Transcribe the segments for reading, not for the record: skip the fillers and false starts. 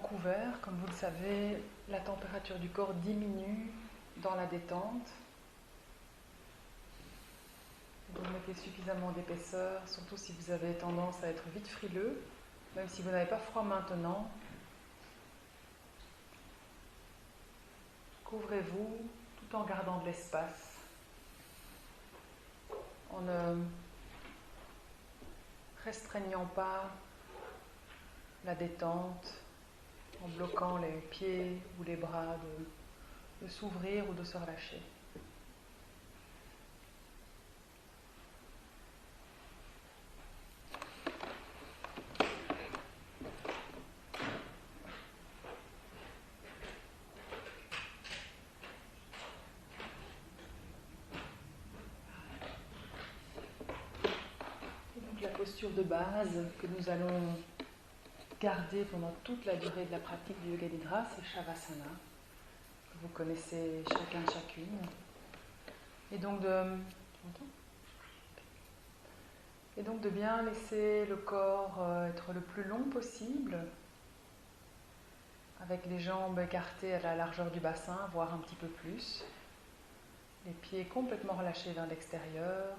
couvert, comme vous le savez, la température du corps diminue dans la détente. Vous mettez suffisamment d'épaisseur, surtout si vous avez tendance à être vite frileux, même si vous n'avez pas froid maintenant. Couvrez-vous tout en gardant de l'espace, en ne restreignant pas la détente, en bloquant les pieds ou les bras de s'ouvrir ou de se relâcher. Et donc la posture de base que nous allons garder pendant toute la durée de la pratique du Yoga Nidra, c'est Shavasana, que vous connaissez chacun, chacune. Et donc de bien laisser le corps être le plus long possible, avec les jambes écartées à la largeur du bassin, voire un petit peu plus. Les pieds complètement relâchés vers l'extérieur.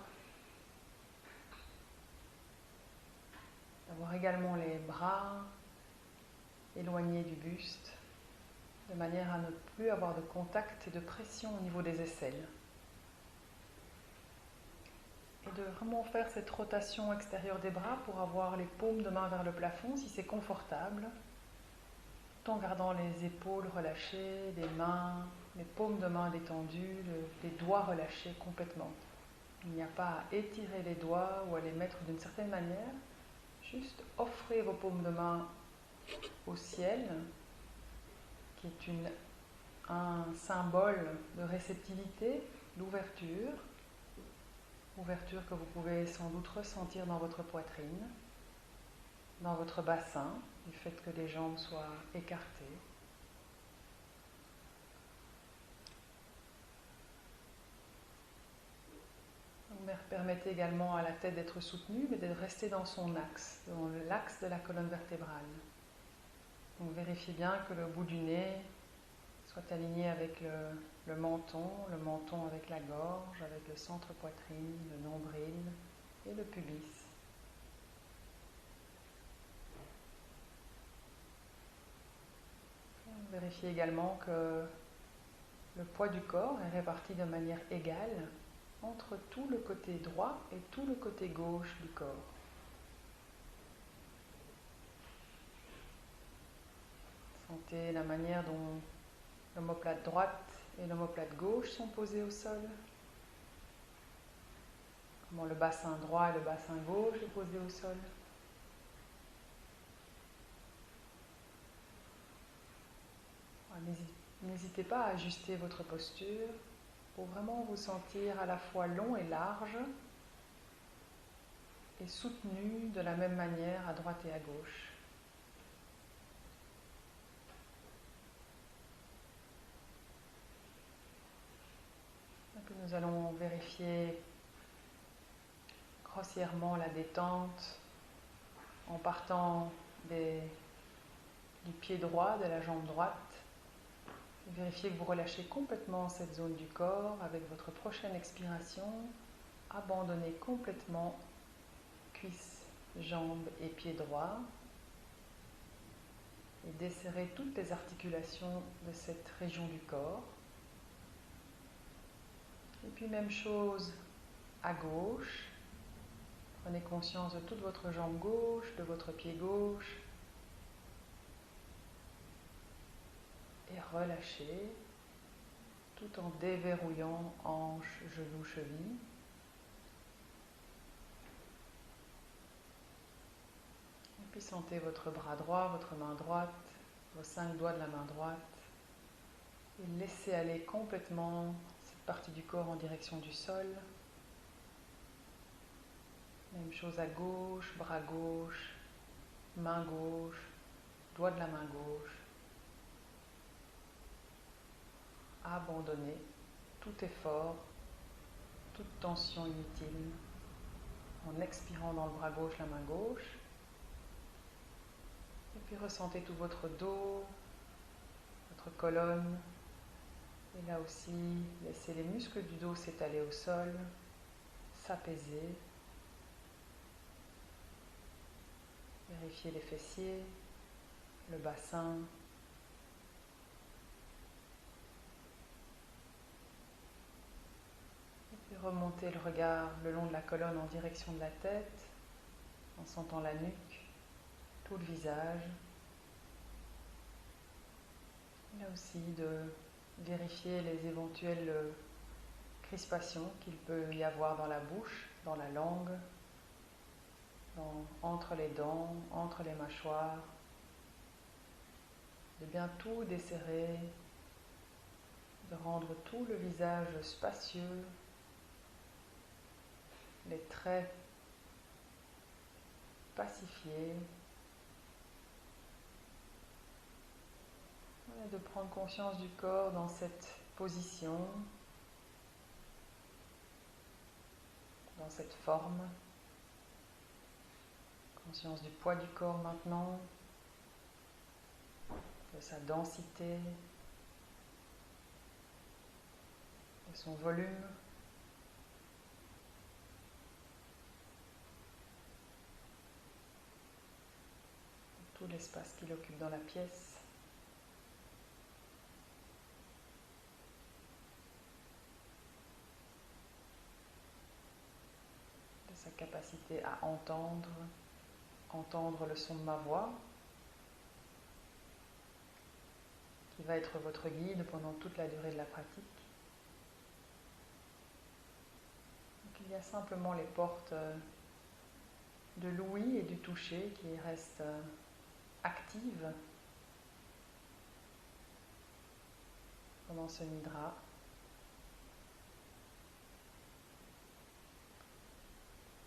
D'avoir également les bras éloignés du buste, de manière à ne plus avoir de contact et de pression au niveau des aisselles. Et de vraiment faire cette rotation extérieure des bras pour avoir les paumes de main vers le plafond, si c'est confortable, tout en gardant les épaules relâchées, les mains, les paumes de main détendues, les doigts relâchés complètement. Il n'y a pas à étirer les doigts ou à les mettre d'une certaine manière. Juste offrez vos paumes de main au ciel, qui est un symbole de réceptivité, d'ouverture. Ouverture que vous pouvez sans doute ressentir dans votre poitrine, dans votre bassin, du fait que les jambes soient écartées. Vous permettez également à la tête d'être soutenue, mais de rester dans son axe, dans l'axe de la colonne vertébrale. Donc vérifiez bien que le bout du nez soit aligné avec le menton avec la gorge, avec le centre poitrine, le nombril et le pubis. Vérifiez également que le poids du corps est réparti de manière égale entre tout le côté droit et tout le côté gauche du corps. Sentez la manière dont l'omoplate droite et l'omoplate gauche sont posés au sol. Comment le bassin droit et le bassin gauche est posé au sol. N'hésitez pas à ajuster votre posture pour vraiment vous sentir à la fois long et large et soutenu de la même manière à droite et à gauche. Donc nous allons vérifier grossièrement la détente en partant du pied droit, de la jambe droite. Vérifiez que vous relâchez complètement cette zone du corps avec votre prochaine expiration. Abandonnez complètement cuisses, jambes et pieds droits et desserrez toutes les articulations de cette région du corps. Et puis même chose à gauche. Prenez conscience de toute votre jambe gauche, de votre pied gauche. Et relâchez tout en déverrouillant hanches, genoux, chevilles. Et puis sentez votre bras droit, votre main droite, vos 5 doigts de la main droite. Et laissez aller complètement cette partie du corps en direction du sol. Même chose à gauche, bras gauche, main gauche, doigt de la main gauche. Abandonnez tout effort, toute tension inutile en expirant dans le bras gauche, la main gauche. Et puis ressentez tout votre dos, votre colonne. Et là aussi, laissez les muscles du dos s'étaler au sol, s'apaiser. Vérifiez les fessiers, le bassin. Et puis remontez le regard le long de la colonne en direction de la tête, en sentant la nuque, tout le visage. Là aussi de vérifier les éventuelles crispations qu'il peut y avoir dans la bouche, dans la langue, entre les dents, entre les mâchoires. De bien tout desserrer, de rendre tout le visage spacieux, les traits pacifiés. Et de prendre conscience du corps dans cette position, dans cette forme. Conscience du poids du corps maintenant, de sa densité, de son volume. De tout l'espace qu'il occupe dans la pièce. De sa capacité à entendre le son de ma voix, qui va être votre guide pendant toute la durée de la pratique. Donc, il y a simplement les portes de l'ouïe et du toucher qui restent actives pendant ce nidra.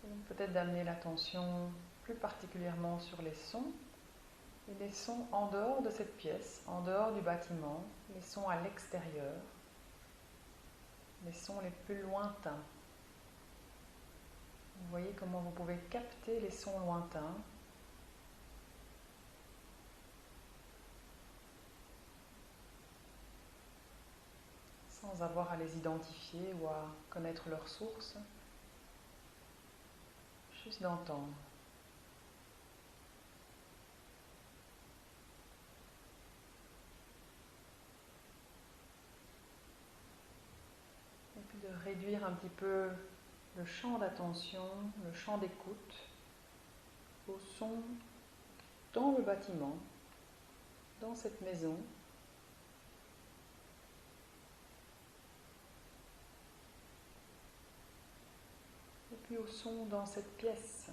Et donc peut-être d'amener l'attention plus particulièrement sur les sons, et les sons en dehors de cette pièce, en dehors du bâtiment, les sons à l'extérieur, les sons les plus lointains. Vous voyez comment vous pouvez capter les sons lointains. Sans avoir à les identifier ou à connaître leur source, juste d'entendre. Et puis de réduire un petit peu le champ d'attention, le champ d'écoute au son dans le bâtiment, dans cette maison. Et puis au son dans cette pièce.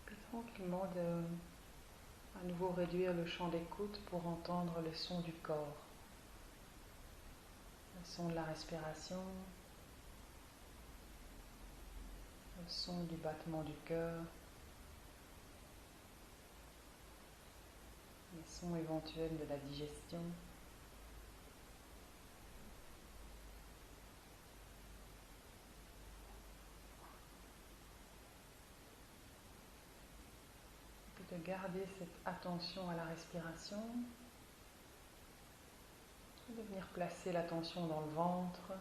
Puis tranquillement à nouveau réduire le champ d'écoute pour entendre le son du corps. Le son de la respiration, le son du battement du cœur, les sons éventuels de la digestion. Et puis de garder cette attention à la respiration, et de venir placer l'attention dans le ventre,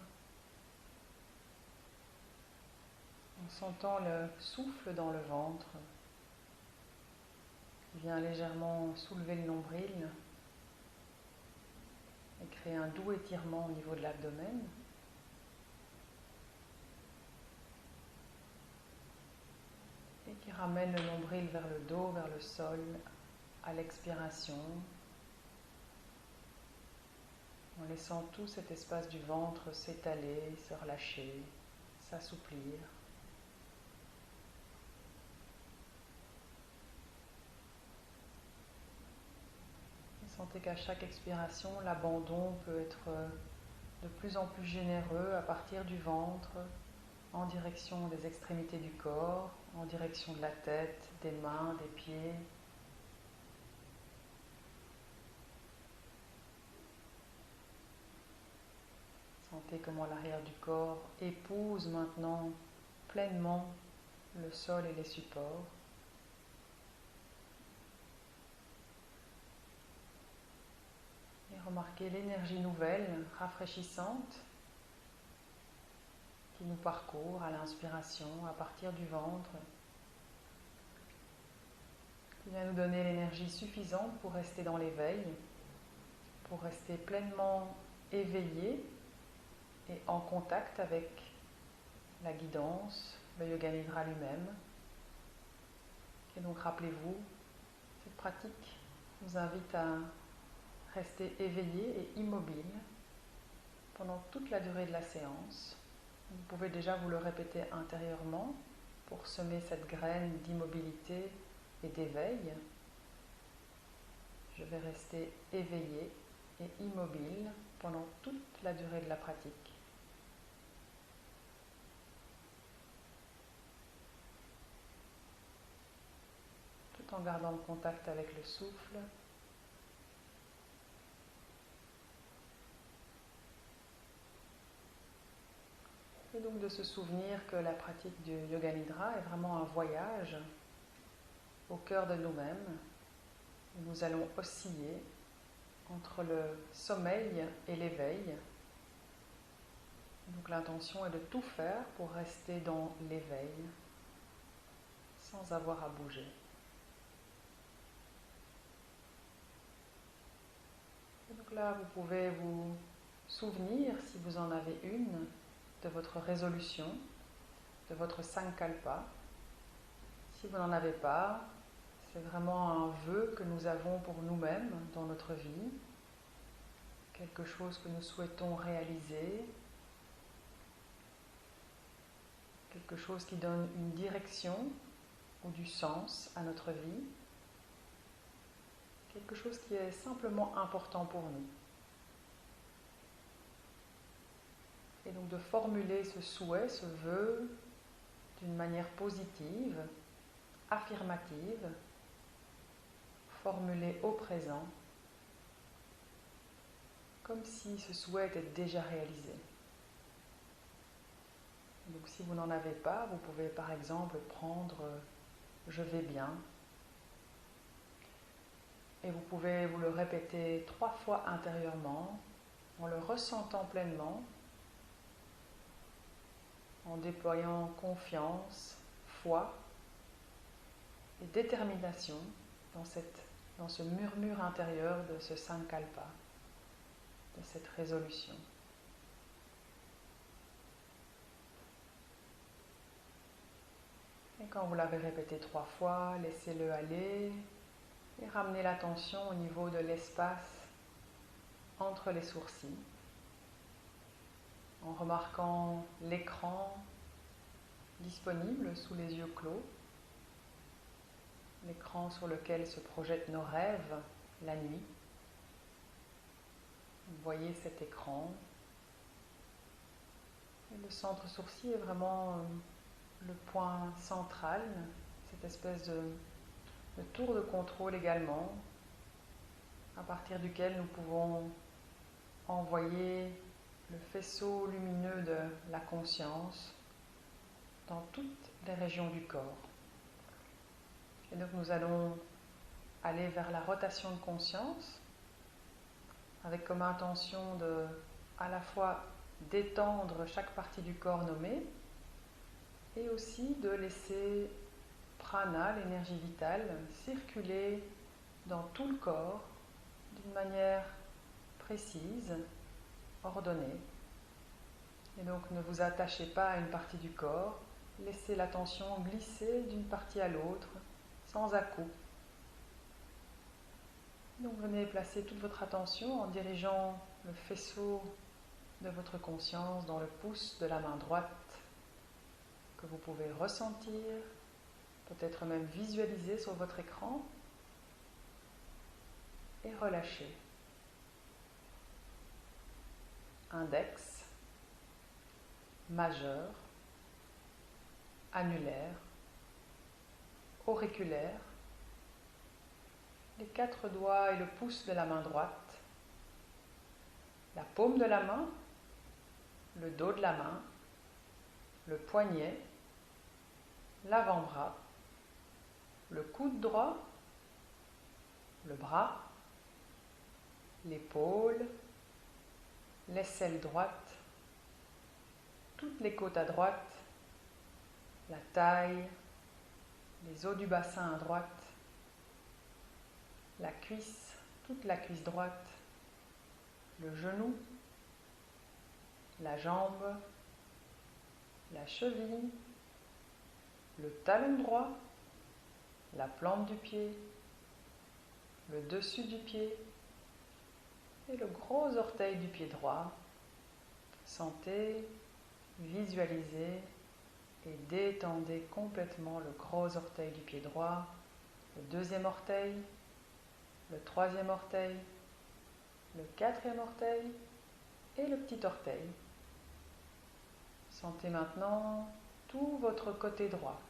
en sentant le souffle dans le ventre, qui vient légèrement soulever le nombril et créer un doux étirement au niveau de l'abdomen. Et qui ramène le nombril vers le dos, vers le sol, à l'expiration, en laissant tout cet espace du ventre s'étaler, se relâcher, s'assouplir. Sentez qu'à chaque expiration, l'abandon peut être de plus en plus généreux à partir du ventre, en direction des extrémités du corps, en direction de la tête, des mains, des pieds. Sentez comment l'arrière du corps épouse maintenant pleinement le sol et les supports. Et remarquez l'énergie nouvelle, rafraîchissante, qui nous parcourt à l'inspiration, à partir du ventre, qui vient nous donner l'énergie suffisante pour rester dans l'éveil, pour rester pleinement éveillé et en contact avec la guidance, le Yoga Nidra lui-même. Et donc rappelez-vous, cette pratique nous invite à rester éveillé et immobile pendant toute la durée de la séance. Vous pouvez déjà vous le répéter intérieurement pour semer cette graine d'immobilité et d'éveil. Je vais rester éveillé et immobile pendant toute la durée de la pratique. Tout en gardant le contact avec le souffle. Et donc de se souvenir que la pratique du Yoga Nidra est vraiment un voyage au cœur de nous-mêmes. Nous allons osciller entre le sommeil et l'éveil. Donc l'intention est de tout faire pour rester dans l'éveil, sans avoir à bouger. Et donc là, vous pouvez vous souvenir, si vous en avez une, de votre résolution, de votre sankalpa. Si vous n'en avez pas, c'est vraiment un vœu que nous avons pour nous-mêmes dans notre vie, quelque chose que nous souhaitons réaliser, quelque chose qui donne une direction ou du sens à notre vie, quelque chose qui est simplement important pour nous. Et donc de formuler ce souhait, ce vœu, d'une manière positive, affirmative, formulé au présent, comme si ce souhait était déjà réalisé. Donc si vous n'en avez pas, vous pouvez par exemple prendre « je vais bien » et vous pouvez vous le répéter 3 fois intérieurement, en le ressentant pleinement, en déployant confiance, foi et détermination dans ce murmure intérieur de ce sankalpa, de cette résolution. Et quand vous l'avez répété 3 fois, laissez-le aller et ramenez l'attention au niveau de l'espace entre les sourcils, en remarquant l'écran disponible sous les yeux clos, l'écran sur lequel se projettent nos rêves la nuit. Vous voyez cet écran. Et le centre sourcil est vraiment le point central, cette espèce de tour de contrôle également, à partir duquel nous pouvons envoyer le faisceau lumineux de la conscience dans toutes les régions du corps. Et donc nous allons aller vers la rotation de conscience, avec comme intention de à la fois détendre chaque partie du corps nommée, et aussi de laisser prana, l'énergie vitale, circuler dans tout le corps d'une manière précise, ordonnée. Et donc ne vous attachez pas à une partie du corps, laissez l'attention glisser d'une partie à l'autre, sans à-coups. Donc venez placer toute votre attention en dirigeant le faisceau de votre conscience dans le pouce de la main droite, que vous pouvez ressentir, peut-être même visualiser sur votre écran, et relâcher. Index, majeur, annulaire, auriculaire, les 4 doigts et le pouce de la main droite, la paume de la main, le dos de la main, le poignet, l'avant-bras, le coude droit, le bras, l'épaule, l'aisselle droite, toutes les côtes à droite, la taille, les os du bassin à droite, la cuisse, toute la cuisse droite, le genou, la jambe, la cheville, le talon droit, la plante du pied, le dessus du pied et le gros orteil du pied droit. Sentez, visualisez et détendez complètement le gros orteil du pied droit, le deuxième orteil, le troisième orteil, le quatrième orteil et le petit orteil. Sentez maintenant tout votre côté droit,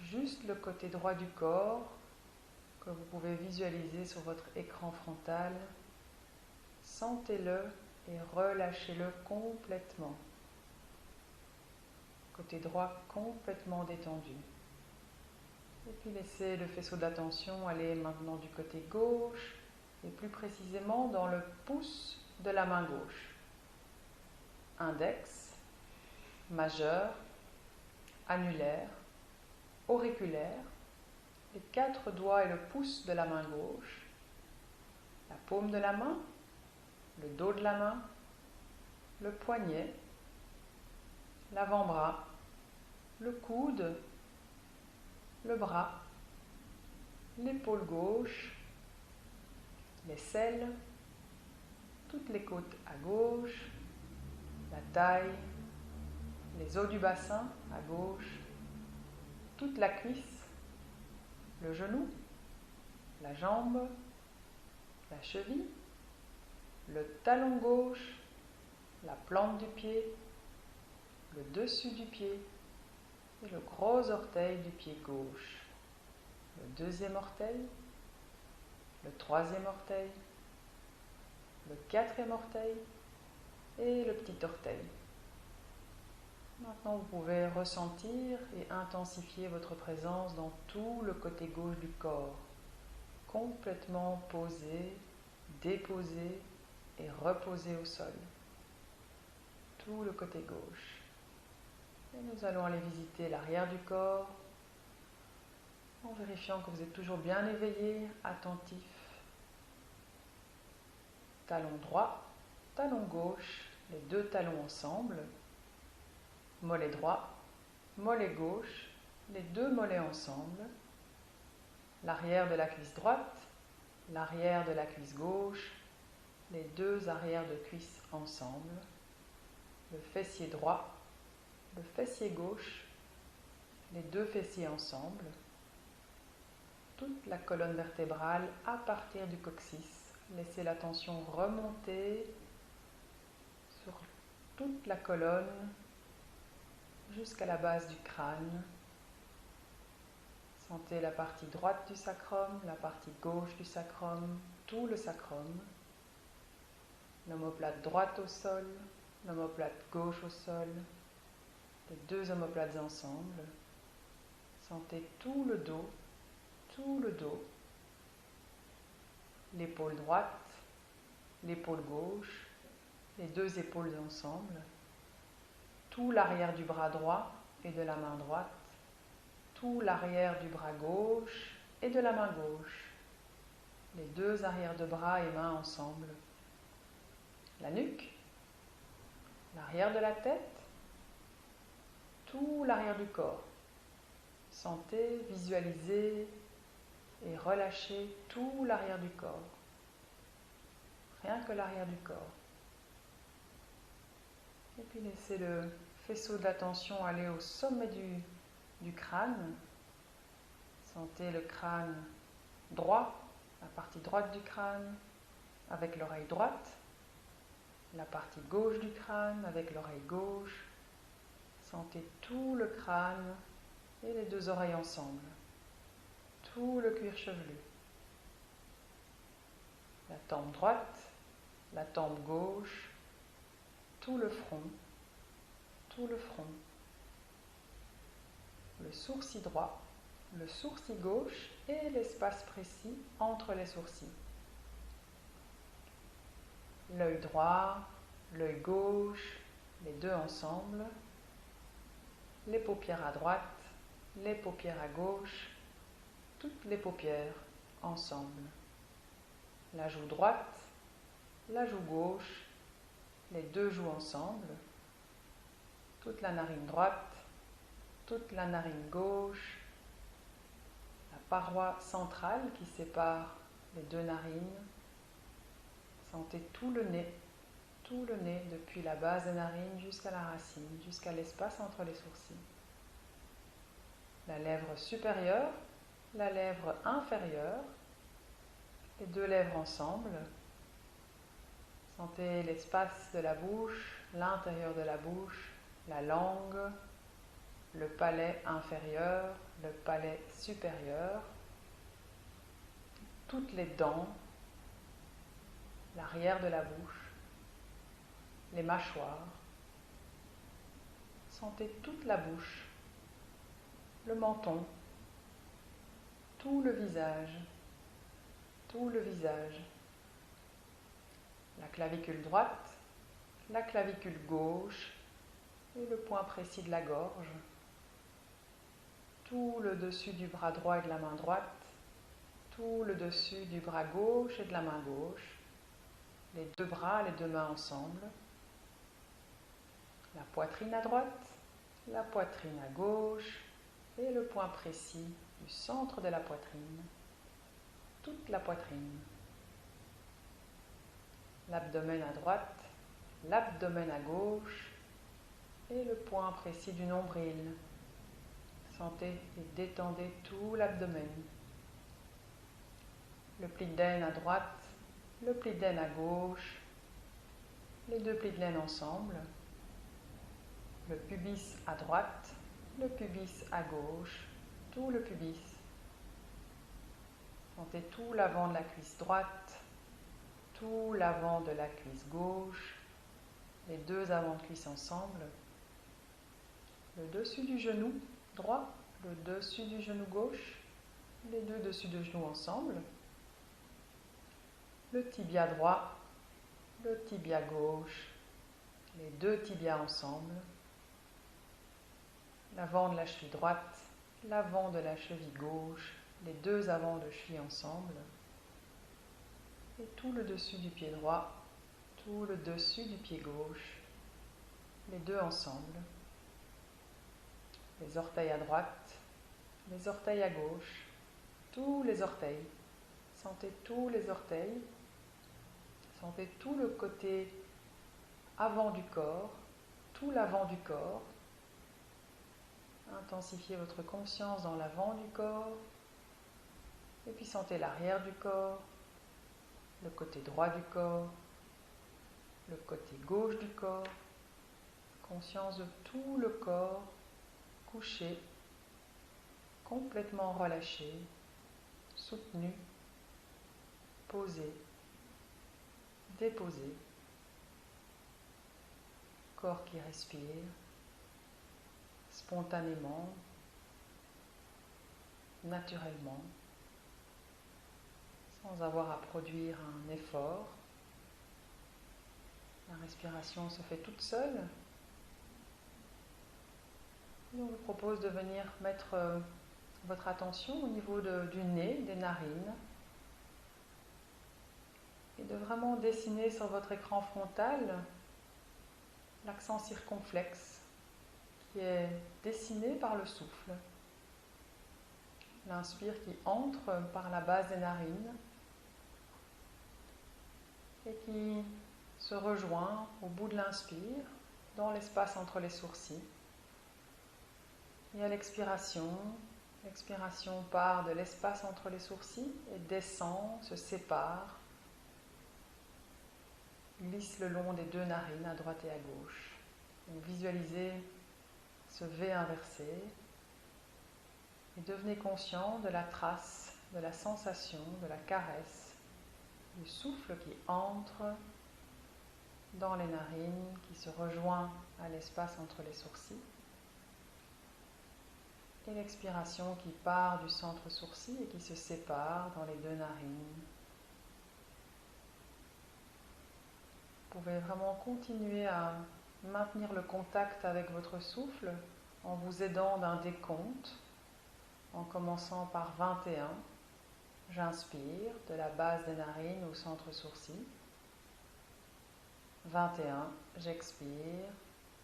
juste le côté droit du corps que vous pouvez visualiser sur votre écran frontal. Sentez-le et relâchez-le complètement. Côté droit complètement détendu. Et puis laissez le faisceau d'attention aller maintenant du côté gauche et plus précisément dans le pouce de la main gauche. Index, majeur, annulaire, auriculaire, les 4 doigts et le pouce de la main gauche, la paume de la main, le dos de la main, le poignet, l'avant-bras, le coude, le bras, l'épaule gauche, l'aisselle, toutes les côtes à gauche, la taille, les os du bassin à gauche, toute la cuisse, le genou, la jambe, la cheville, le talon gauche, la plante du pied, le dessus du pied et le gros orteil du pied gauche, le deuxième orteil, le troisième orteil, le quatrième orteil et le petit orteil. Maintenant, vous pouvez ressentir et intensifier votre présence dans tout le côté gauche du corps, complètement posé, déposé et reposé au sol. Tout le côté gauche. Et nous allons aller visiter l'arrière du corps en vérifiant que vous êtes toujours bien éveillé, attentif. Talon droit, talon gauche, les 2 talons ensemble. Mollet droit, mollet gauche, les 2 mollets ensemble. L'arrière de la cuisse droite, l'arrière de la cuisse gauche, les 2 arrières de cuisse ensemble. Le fessier droit, le fessier gauche, les 2 fessiers ensemble. Toute la colonne vertébrale à partir du coccyx. Laissez l'attention remonter sur toute la colonne jusqu'à la base du crâne. Sentez la partie droite du sacrum, la partie gauche du sacrum, tout le sacrum. L'omoplate droite au sol, l'omoplate gauche au sol, les 2 omoplates ensemble. Sentez tout le dos, l'épaule droite, l'épaule gauche, les 2 épaules ensemble, tout l'arrière du bras droit et de la main droite, tout l'arrière du bras gauche et de la main gauche. Les deux arrières de bras et mains ensemble. La nuque, l'arrière de la tête, tout l'arrière du corps. Sentez, visualisez et relâchez tout l'arrière du corps. Rien que l'arrière du corps. Et puis laissez le faisceau d'attention aller au sommet du crâne. Sentez le crâne droit, la partie droite du crâne avec l'oreille droite, la partie gauche du crâne avec l'oreille gauche. Sentez tout le crâne et les deux oreilles ensemble, tout le cuir chevelu. La tempe droite, la tempe gauche, tout le front, le sourcil droit, le sourcil gauche et l'espace précis entre les sourcils. L'œil droit, l'œil gauche, les deux ensemble, les paupières à droite, les paupières à gauche, toutes les paupières ensemble. La joue droite, la joue gauche, les deux joues ensemble, toute la narine droite, toute la narine gauche, la paroi centrale qui sépare les deux narines. Sentez tout le nez depuis la base des narines jusqu'à la racine, jusqu'à l'espace entre les sourcils. La lèvre supérieure, la lèvre inférieure, les deux lèvres ensemble. Sentez l'espace de la bouche, l'intérieur de la bouche, la langue, le palais inférieur, le palais supérieur, toutes les dents, l'arrière de la bouche, les mâchoires. Sentez toute la bouche, le menton, tout le visage, la clavicule droite, la clavicule gauche et le point précis de la gorge, tout le dessus du bras droit et de la main droite, tout le dessus du bras gauche et de la main gauche, les deux bras, les deux mains ensemble, la poitrine à droite, la poitrine à gauche et le point précis du centre de la poitrine, toute la poitrine, l'abdomen à droite, l'abdomen à gauche et le point précis du nombril. Sentez et détendez tout l'abdomen. Le pli de laine à droite, le pli de laine à gauche, les deux plis de laine ensemble, le pubis à droite, le pubis à gauche, tout le pubis. Sentez tout l'avant de la cuisse droite, tout l'avant de la cuisse gauche, les deux avants de cuisse ensemble, le dessus du genou droit, le dessus du genou gauche, les deux dessus de genoux ensemble, le tibia droit, le tibia gauche, les deux tibias ensemble, l'avant de la cheville droite, l'avant de la cheville gauche, les deux avants de cheville ensemble, et tout le dessus du pied droit, tout le dessus du pied gauche, les deux ensemble, les orteils à droite, les orteils à gauche, tous les orteils. Sentez tous les orteils, sentez tout le côté avant du corps, tout l'avant du corps. Intensifiez votre conscience dans l'avant du corps, et puis sentez l'arrière du corps, le côté droit du corps, le côté gauche du corps, conscience de tout le corps couché, complètement relâché, soutenu, posé, déposé, corps qui respire spontanément, naturellement, sans avoir à produire un effort. La respiration se fait toute seule. Et on vous propose de venir mettre votre attention au niveau du nez, des narines, et de vraiment dessiner sur votre écran frontal l'accent circonflexe qui est dessiné par le souffle. L'inspire qui entre par la base des narines et qui se rejoint au bout de l'inspire dans l'espace entre les sourcils. Et à l'expiration, l'expiration part de l'espace entre les sourcils et descend, se sépare, glisse le long des deux narines à droite et à gauche. Donc visualisez ce V inversé et devenez conscient de la trace, de la sensation, de la caresse, du souffle qui entre dans les narines, qui se rejoint à l'espace entre les sourcils. Et l'expiration qui part du centre sourcil et qui se sépare dans les deux narines. Vous pouvez vraiment continuer à maintenir le contact avec votre souffle en vous aidant d'un décompte, en commençant par 21. J'inspire de la base des narines au centre sourcil. 21. J'expire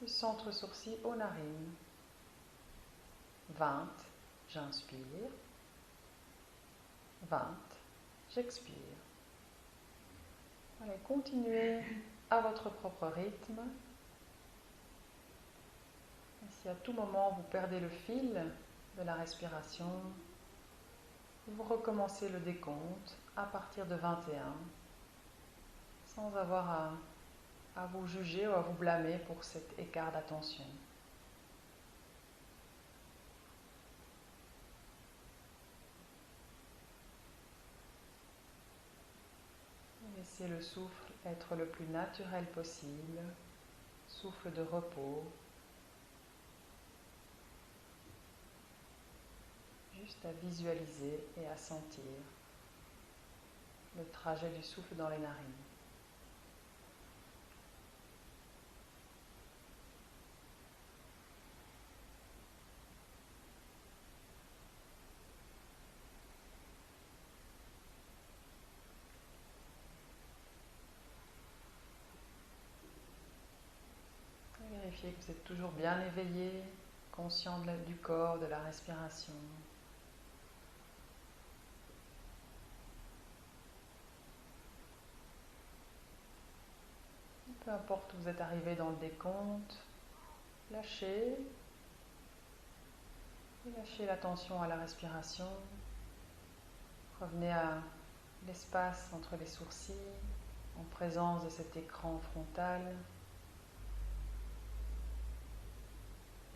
du centre sourcil aux narines. 20. J'inspire. 20. J'expire. Allez, continuez à votre propre rythme. Et si à tout moment vous perdez le fil de la respiration, vous recommencez le décompte à partir de 21, sans avoir à vous juger ou à vous blâmer pour cet écart d'attention. Laissez le souffle être le plus naturel possible, souffle de repos, juste à visualiser et à sentir le trajet du souffle dans les narines. Vérifiez que vous êtes toujours bien éveillé, conscient du corps, de la respiration. Peu importe où vous êtes arrivé dans le décompte, lâchez. Et lâchez l'attention à la respiration. Revenez à l'espace entre les sourcils, en présence de cet écran frontal.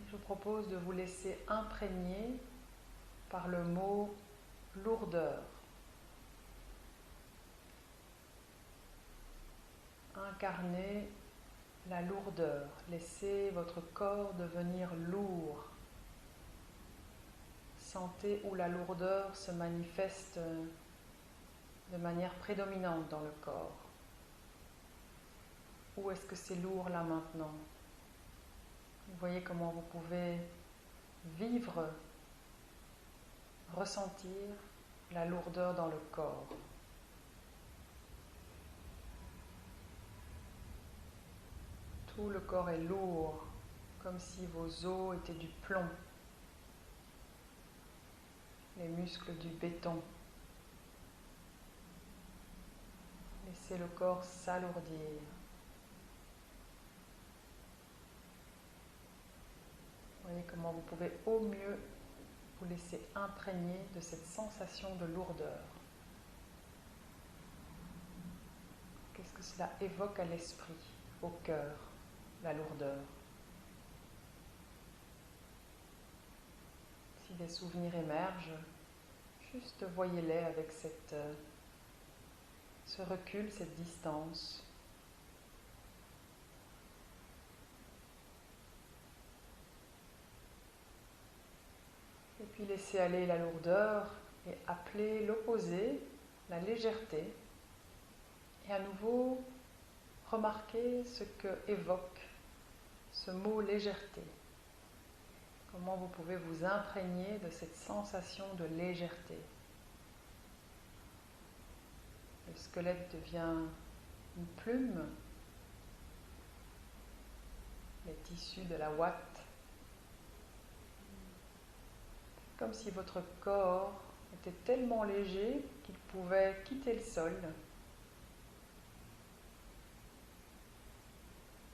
Et je vous propose de vous laisser imprégner par le mot lourdeur. Incarnez la lourdeur. Laissez votre corps devenir lourd. Sentez où la lourdeur se manifeste de manière prédominante dans le corps. Où est-ce que c'est lourd là maintenant? Vous voyez comment vous pouvez vivre, ressentir la lourdeur dans le corps. Tout le corps est lourd, comme si vos os étaient du plomb, les muscles du béton. Laissez le corps s'alourdir. Voyez comment vous pouvez au mieux vous laisser imprégner de cette sensation de lourdeur. Qu'est-ce que cela évoque à l'esprit, au cœur, la lourdeur? Si des souvenirs émergent, juste voyez-les avec ce recul, cette distance. Et puis laissez aller la lourdeur et appelez l'opposé, la légèreté. Et à nouveau, remarquez ce que évoque ce mot légèreté. Comment vous pouvez vous imprégner de cette sensation de légèreté. Le squelette devient une plume, les tissus de la ouate, comme si votre corps était tellement léger qu'il pouvait quitter le sol.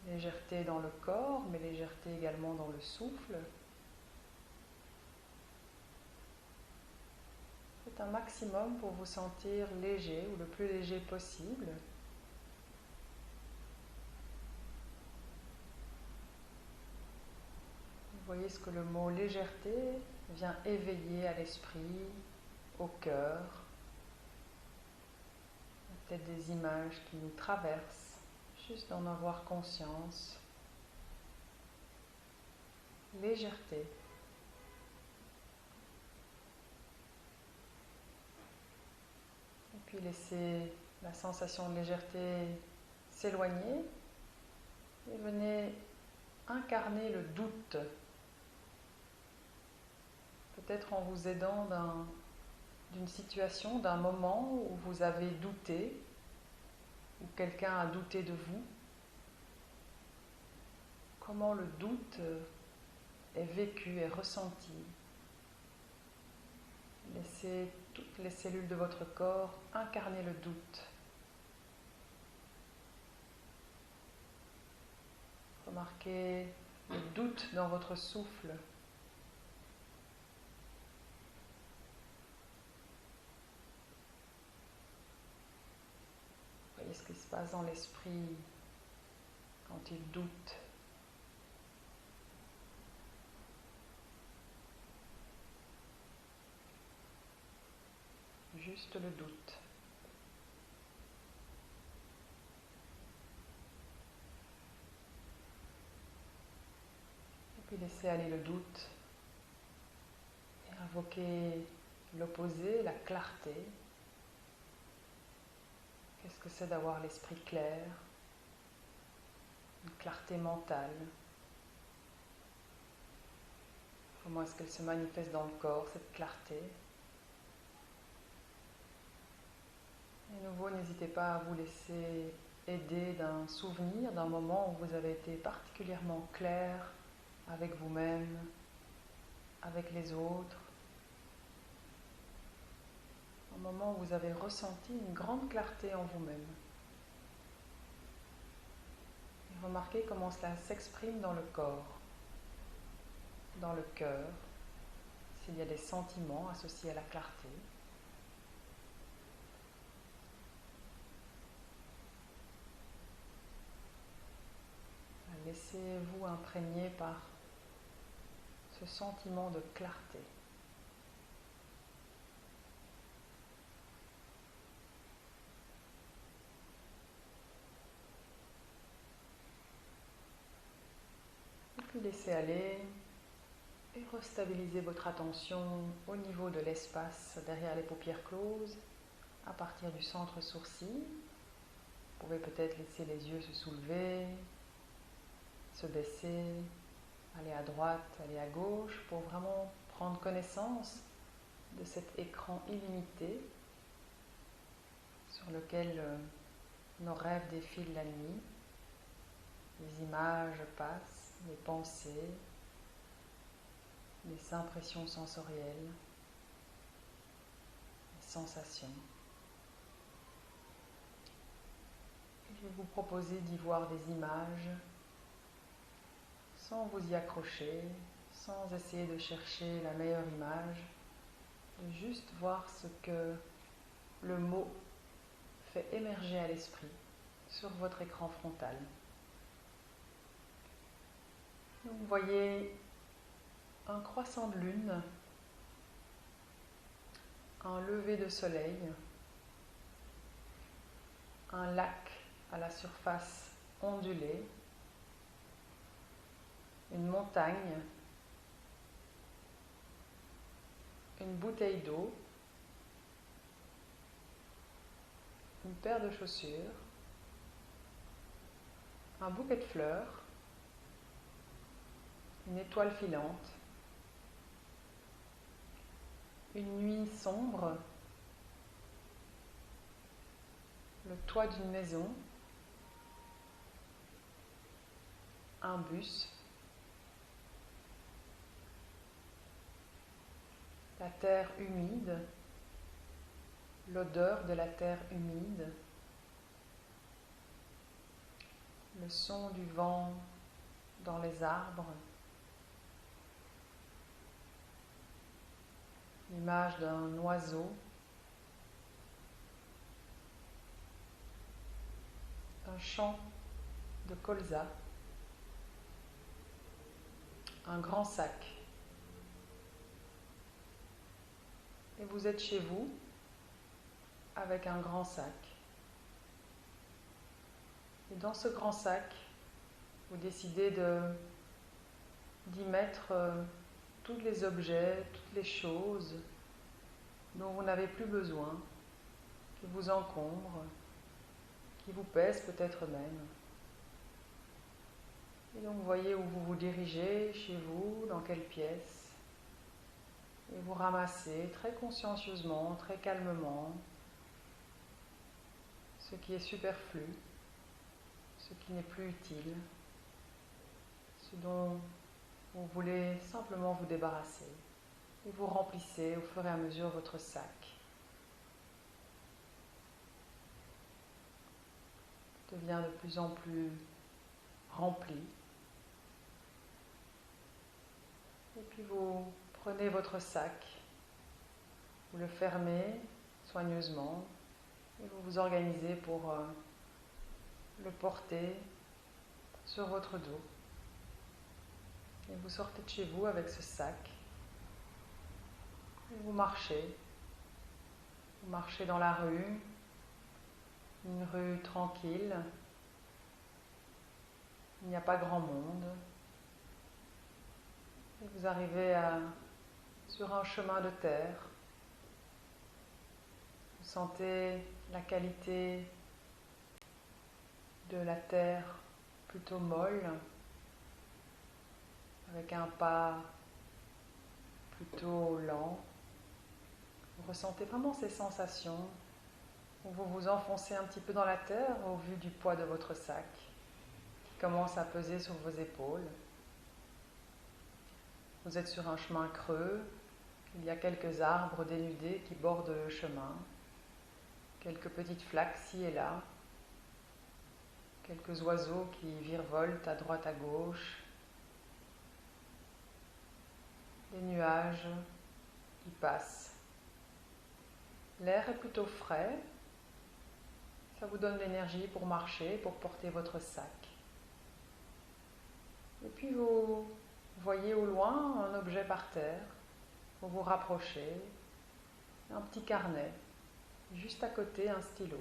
Légèreté dans le corps, mais légèreté également dans le souffle. Faites un maximum pour vous sentir léger ou le plus léger possible. Vous voyez ce que le mot légèreté vient éveiller à l'esprit, au cœur. Peut-être des images qui nous traversent, juste d'en avoir conscience. Légèreté. Et puis laissez la sensation de légèreté s'éloigner et venez incarner le doute. Peut-être en vous aidant d'une situation, d'un moment où vous avez douté, où quelqu'un a douté de vous. Comment le doute est vécu, est ressenti. Laissez toutes les cellules de votre corps incarner le doute. Remarquez le doute dans votre souffle. Voyez ce qui se passe dans l'esprit quand il doute. Juste le doute. Et puis laissez aller le doute et invoquer l'opposé, la clarté. Qu'est-ce que c'est d'avoir l'esprit clair, une clarté mentale? Comment est-ce qu'elle se manifeste dans le corps, cette clarté? Et à nouveau, n'hésitez pas à vous laisser aider d'un souvenir, d'un moment où vous avez été particulièrement clair avec vous-même, avec les autres. Un moment où vous avez ressenti une grande clarté en vous-même. Et remarquez comment cela s'exprime dans le corps, dans le cœur, s'il y a des sentiments associés à la clarté. Laissez-vous imprégner par ce sentiment de clarté. Et puis laissez aller et restabilisez votre attention au niveau de l'espace derrière les paupières closes, à partir du centre sourcil. Vous pouvez peut-être laisser les yeux se soulever, se baisser, aller à droite, aller à gauche, pour vraiment prendre connaissance de cet écran illimité sur lequel nos rêves défilent la nuit. Les images passent, les pensées, les impressions sensorielles, les sensations. Et je vais vous proposer d'y voir des images sans vous y accrocher, sans essayer de chercher la meilleure image, de juste voir ce que le mot fait émerger à l'esprit sur votre écran frontal. Donc, vous voyez un croissant de lune, un lever de soleil, un lac à la surface ondulée, une montagne, une bouteille d'eau, une paire de chaussures, un bouquet de fleurs, une étoile filante, une nuit sombre, le toit d'une maison, un bus, la terre humide, l'odeur de la terre humide, le son du vent dans les arbres, l'image d'un oiseau, un champ de colza, un grand sac. Et vous êtes chez vous avec un grand sac. Et dans ce grand sac, vous décidez d'y mettre tous les objets, toutes les choses dont vous n'avez plus besoin, qui vous encombrent, qui vous pèsent peut-être même. Et donc vous voyez où vous vous dirigez, chez vous, dans quelle pièce. Et vous ramassez très consciencieusement, très calmement, ce qui est superflu, ce qui n'est plus utile, ce dont vous voulez simplement vous débarrasser. Et vous remplissez au fur et à mesure votre sac. Il devient de plus en plus rempli. Et puis vous prenez votre sac, vous le fermez soigneusement et vous vous organisez pour le porter sur votre dos. Et vous sortez de chez vous avec ce sac. Et vous marchez. Vous marchez dans la rue, une rue tranquille. Il n'y a pas grand monde. Et vous arrivez sur un chemin de terre. Vous sentez la qualité de la terre plutôt molle, avec un pas plutôt lent. Vous ressentez vraiment ces sensations où vous vous enfoncez un petit peu dans la terre au vu du poids de votre sac qui commence à peser sur vos épaules. Vous êtes sur un chemin creux, il y a quelques arbres dénudés qui bordent le chemin, quelques petites flaques ci et là, quelques oiseaux qui virevoltent à droite à gauche, des nuages qui passent. L'air est plutôt frais, ça vous donne l'énergie pour marcher, pour porter votre sac. Et puis vous voyez au loin un objet par terre, vous vous rapprochez, un petit carnet, juste à côté un stylo.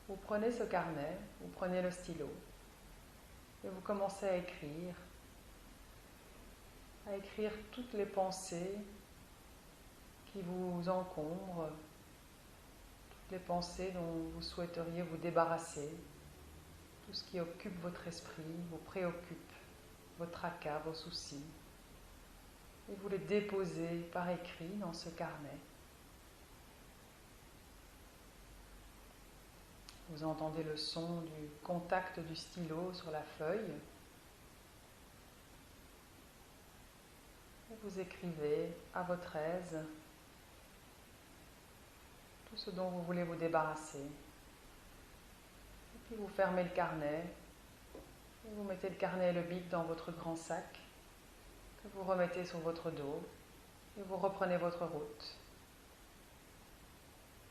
Vous prenez ce carnet, vous prenez le stylo et vous commencez à écrire toutes les pensées qui vous encombrent, toutes les pensées dont vous souhaiteriez vous débarrasser, tout ce qui occupe votre esprit, vous préoccupe, vos tracas, vos soucis. Et vous les déposez par écrit dans ce carnet. Vous entendez le son du contact du stylo sur la feuille. Et vous écrivez à votre aise tout ce dont vous voulez vous débarrasser. Et puis vous fermez le carnet. Et vous mettez le carnet et le bic dans votre grand sac que vous remettez sur votre dos. Et vous reprenez votre route.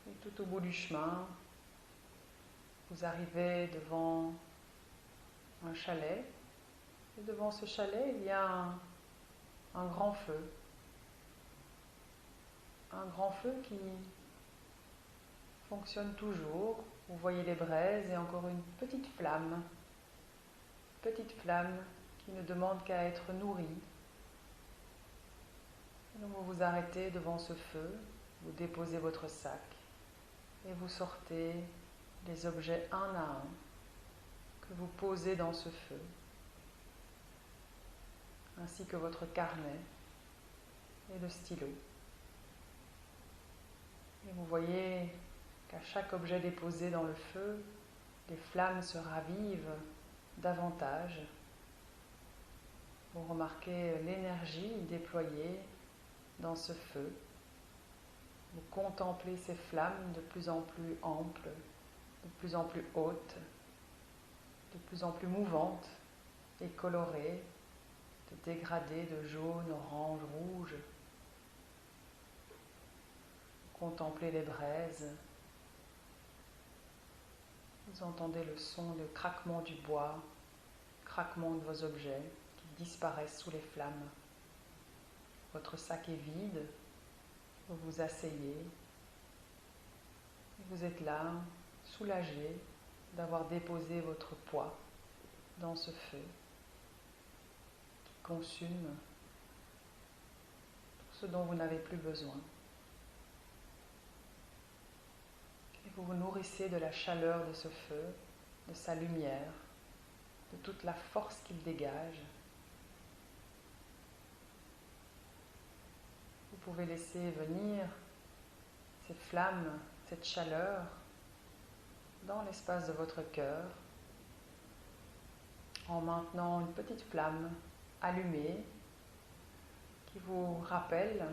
Et tout au bout du chemin, vous arrivez devant un chalet. Et devant ce chalet, il y a un grand feu. Un grand feu qui fonctionne toujours. Vous voyez les braises et encore une petite flamme qui ne demande qu'à être nourrie. Et donc vous vous arrêtez devant ce feu, vous déposez votre sac et vous sortez les objets un à un que vous posez dans ce feu, ainsi que votre carnet et le stylo. Et vous voyez qu'à chaque objet déposé dans le feu, les flammes se ravivent davantage. Vous remarquez l'énergie déployée dans ce feu. Vous contemplez ces flammes de plus en plus amples, de plus en plus hautes, de plus en plus mouvantes et colorées, de dégradés de jaune, orange, rouge. Vous contemplez les braises. Vous entendez le son, le craquement du bois, le craquement de vos objets qui disparaissent sous les flammes. Votre sac est vide, vous vous asseyez, et vous êtes là, soulagé d'avoir déposé votre poids dans ce feu qui consume tout ce dont vous n'avez plus besoin. Et vous vous nourrissez de la chaleur de ce feu, de sa lumière, de toute la force qu'il dégage. Vous pouvez laisser venir ces flammes, cette chaleur dans l'espace de votre cœur en maintenant une petite flamme allumée qui vous rappelle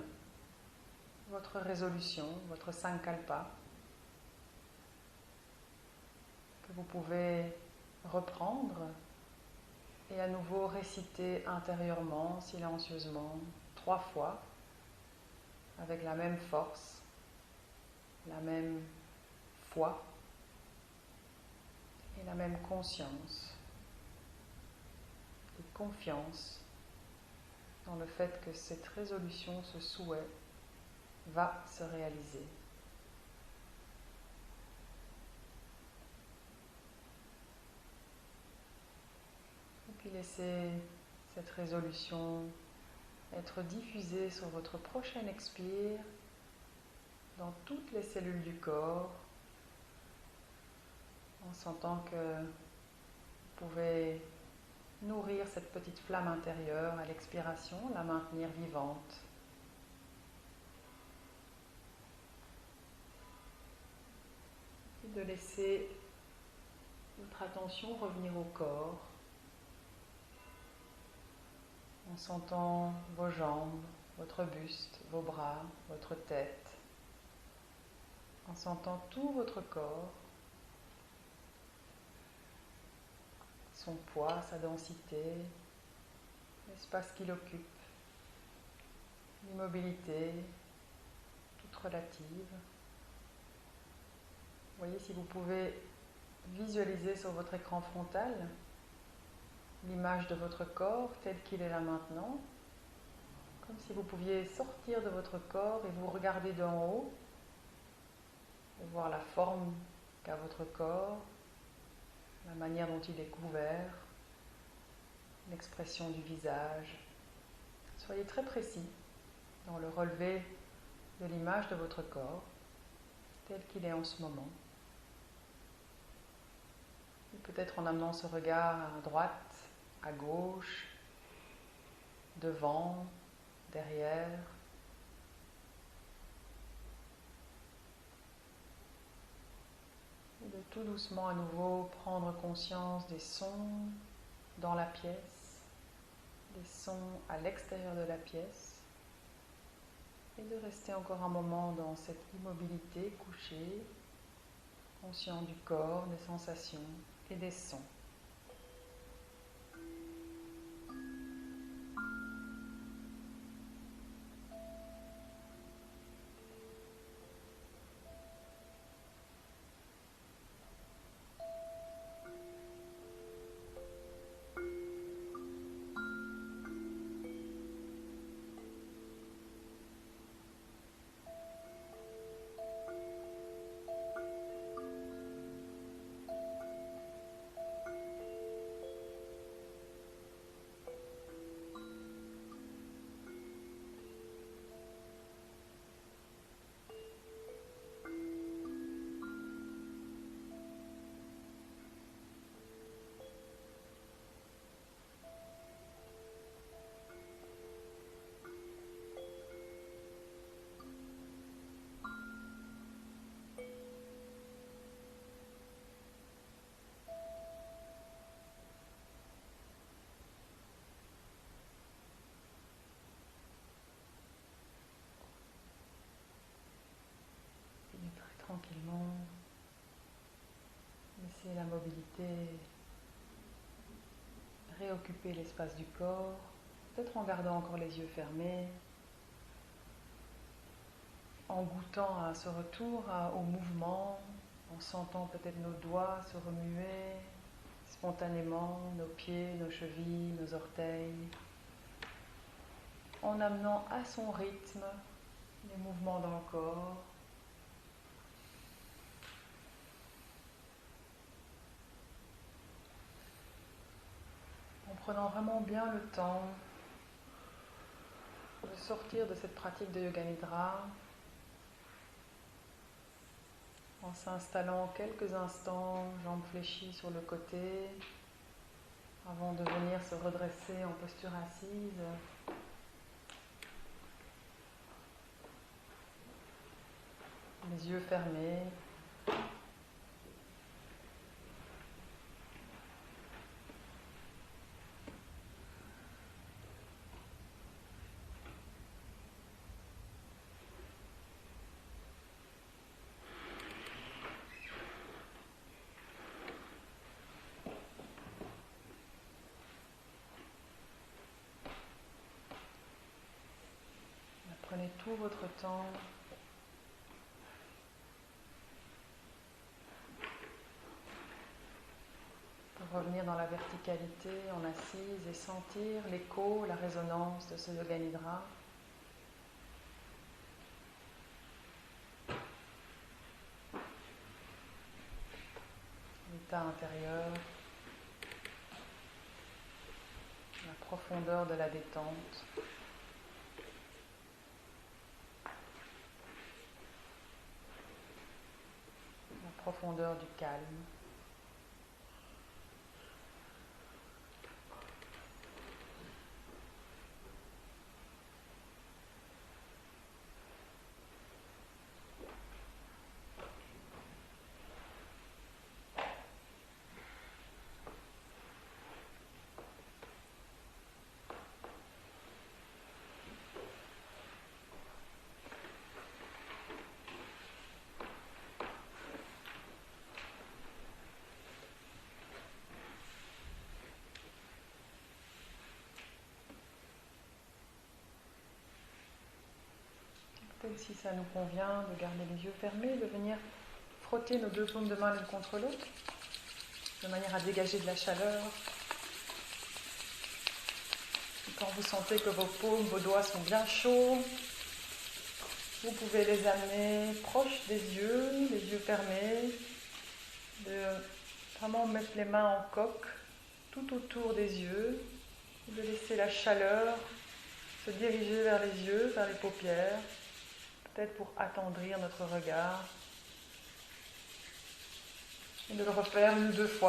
votre résolution, votre sankalpa, que vous pouvez reprendre et à nouveau réciter intérieurement, silencieusement, 3 fois, avec la même force, la même foi et la même conscience et confiance dans le fait que cette résolution, ce souhait, va se réaliser. Et puis laissez cette résolution être diffusée sur votre prochain expire dans toutes les cellules du corps, en sentant que vous pouvez nourrir cette petite flamme intérieure à l'expiration, la maintenir vivante. Et de laisser votre attention revenir au corps, en sentant vos jambes, votre buste, vos bras, votre tête, en sentant tout votre corps, son poids, sa densité, l'espace qu'il occupe, l'immobilité, toute relative. Voyez si vous pouvez visualiser sur votre écran frontal l'image de votre corps tel qu'il est là maintenant, comme si vous pouviez sortir de votre corps et vous regarder d'en haut et voir la forme qu'a votre corps, la manière dont il est couvert, l'expression du visage. Soyez très précis dans le relevé de l'image de votre corps tel qu'il est en ce moment. Et peut-être en amenant ce regard à droite, à gauche, devant, derrière. Et de tout doucement à nouveau prendre conscience des sons dans la pièce, des sons à l'extérieur de la pièce, et de rester encore un moment dans cette immobilité couchée, conscient du corps, des sensations et des sons. réoccuper l'espace du corps, peut-être en gardant encore les yeux fermés, en goûtant à ce retour au mouvement, en sentant peut-être nos doigts se remuer spontanément, nos pieds, nos chevilles, nos orteils, en amenant à son rythme les mouvements dans le corps. En prenant vraiment bien le temps de sortir de cette pratique de Yoga Nidra, en s'installant quelques instants, jambes fléchies sur le côté, avant de venir se redresser en posture assise. Les yeux fermés. Prenez tout votre temps pour revenir dans la verticalité en assise et sentir l'écho, la résonance de ce Yoga Nidra. L'état intérieur, la profondeur de la détente. La profondeur du calme. Peut-être si ça nous convient de garder les yeux fermés, de venir frotter nos deux paumes de main l'une contre l'autre, de manière à dégager de la chaleur. Et quand vous sentez que vos paumes, vos doigts sont bien chauds, vous pouvez les amener proches des yeux, les yeux fermés, de vraiment mettre les mains en coque tout autour des yeux, de laisser la chaleur se diriger vers les yeux, vers les paupières, peut-être pour attendrir notre regard, et de le refaire une ou deux fois.